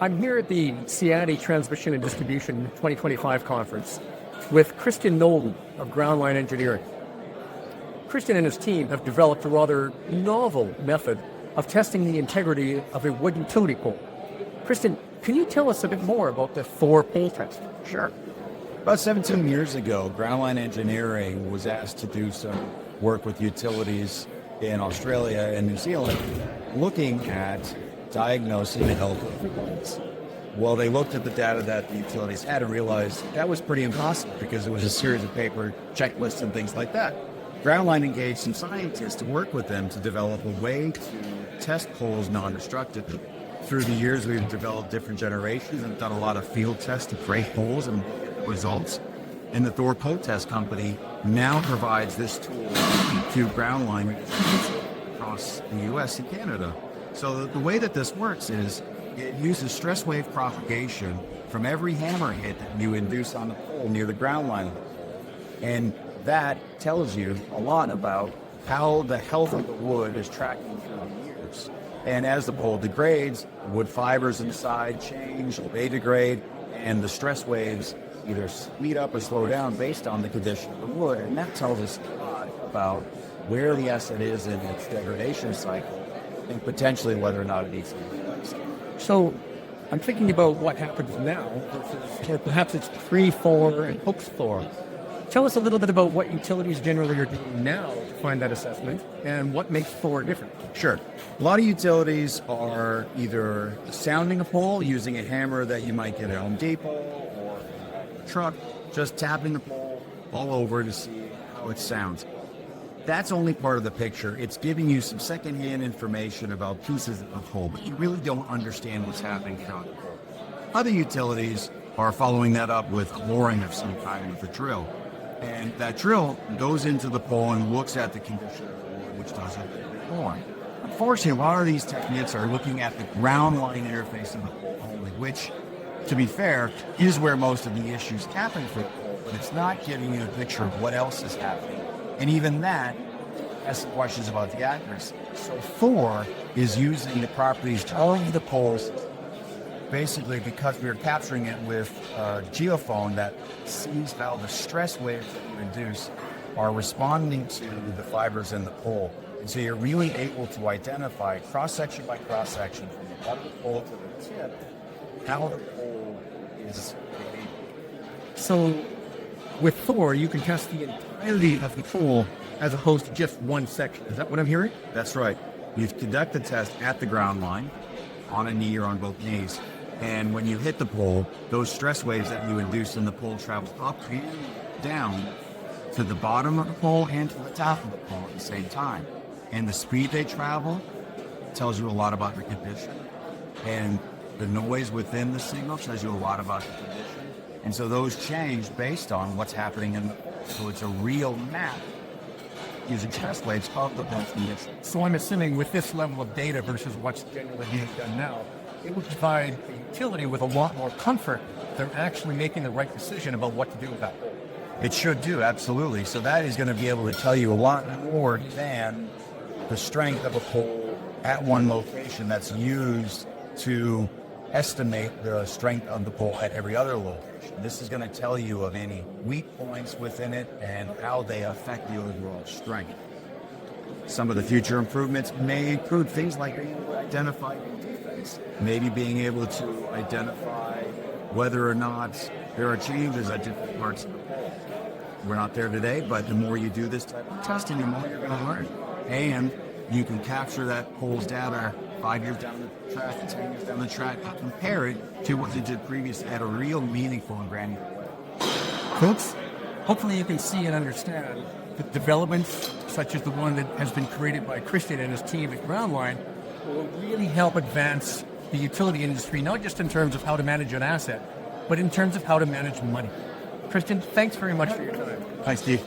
I'm here at the CEATI Transmission and Distribution 2025 conference with Christian Nolan of Groundline Engineering. Christian and his team have developed a rather novel method of testing the integrity of a wood utility pole. Christian, can you tell us a bit more about the THOR pole test? Sure. About 17 years ago, Groundline Engineering was asked to do some work with utilities in Australia and New Zealand, looking at diagnosing the health of the poles. Well, they looked at the data that the utilities had and realized that was pretty impossible because it was a series of paper checklists and things like that. Groundline engaged some scientists to work with them to develop a way to test poles non-destructively. Through the years, we've developed different generations and done a lot of field tests to create poles and results. And the THOR Poletest company now provides this tool to Groundline across the US and Canada. So the way that this works is it uses stress wave propagation from every hammer hit that you induce on the pole near the ground line. And that tells you a lot about how the health of the wood is tracking through the years. And as the pole degrades, wood fibers inside change, they degrade, and the stress waves either speed up or slow down based on the condition of the wood. And that tells us a lot about where the asset is in its degradation cycle and potentially whether or not it needs to be replaced. So I'm thinking about what happens now versus, or perhaps it's pre-THOR and post-THOR. Tell us a little bit about what utilities generally are doing now to find that assessment and what makes THOR different. Sure. A lot of utilities are either sounding a pole using a hammer that you might get at Home Depot or a truck, just tapping the pole all over to see how it sounds. That's only part of the picture. It's giving you some secondhand information about pieces of the pole, but you really don't understand what's happening on the pole. Other utilities are following that up with boring of some kind with a drill. And that drill goes into the pole and looks at the condition of the wood, which does it boring. Unfortunately, a lot of these techniques are looking at the ground line interface of the pole only, which, to be fair, is where most of the issues happen for the pole, but it's not giving you a picture of what else is happening. And even that has some questions about the accuracy. So THOR is using the properties of the poles, basically because we're capturing it with a geophone that sees how the stress waves that you induce are responding to the fibers in the pole. And so you're really able to identify cross-section by cross-section from the bottom of the pole to the tip how the pole is behaving. So with THOR, you can test the entirety of the pole as opposed to just one section. Is that what I'm hearing? That's right. You conduct the test at the ground line, on a knee or on both knees. And when you hit the pole, those stress waves that you induce in the pole travel up and down to the bottom of the pole and to the top of the pole at the same time. And the speed they travel tells you a lot about the condition. And the noise within the signal tells you a lot about the condition. And so those change based on what's happening in the pole. So it's a real map using stress waves of the pole condition. So I'm assuming with this level of data versus what's generally being done now, it would provide the utility with a lot more comfort. They're actually making the right decision about what to do with that pole. It should do, absolutely. So that is going to be able to tell you a lot more than the strength of a pole at one location that's used to estimate the strength of the pole at every other location. This is going to tell you of any weak points within it and how they affect the overall strength. Some of the future improvements may include things like being able to identify defects, maybe being able to identify whether or not there are changes at different parts of the pole. We're not there today, but the more you do this type of testing, the more you're going to learn. And you can capture that pole's data 5 years down the track, 10 years down the track, and compare it to what you did previously at a real meaningful and granular way. Folks, hopefully you can see and understand that developments such as the one that has been created by Christian and his team at Groundline will really help advance the utility industry, not just in terms of how to manage an asset, but in terms of how to manage money. Christian, thanks very much for your time. Thanks, Steve.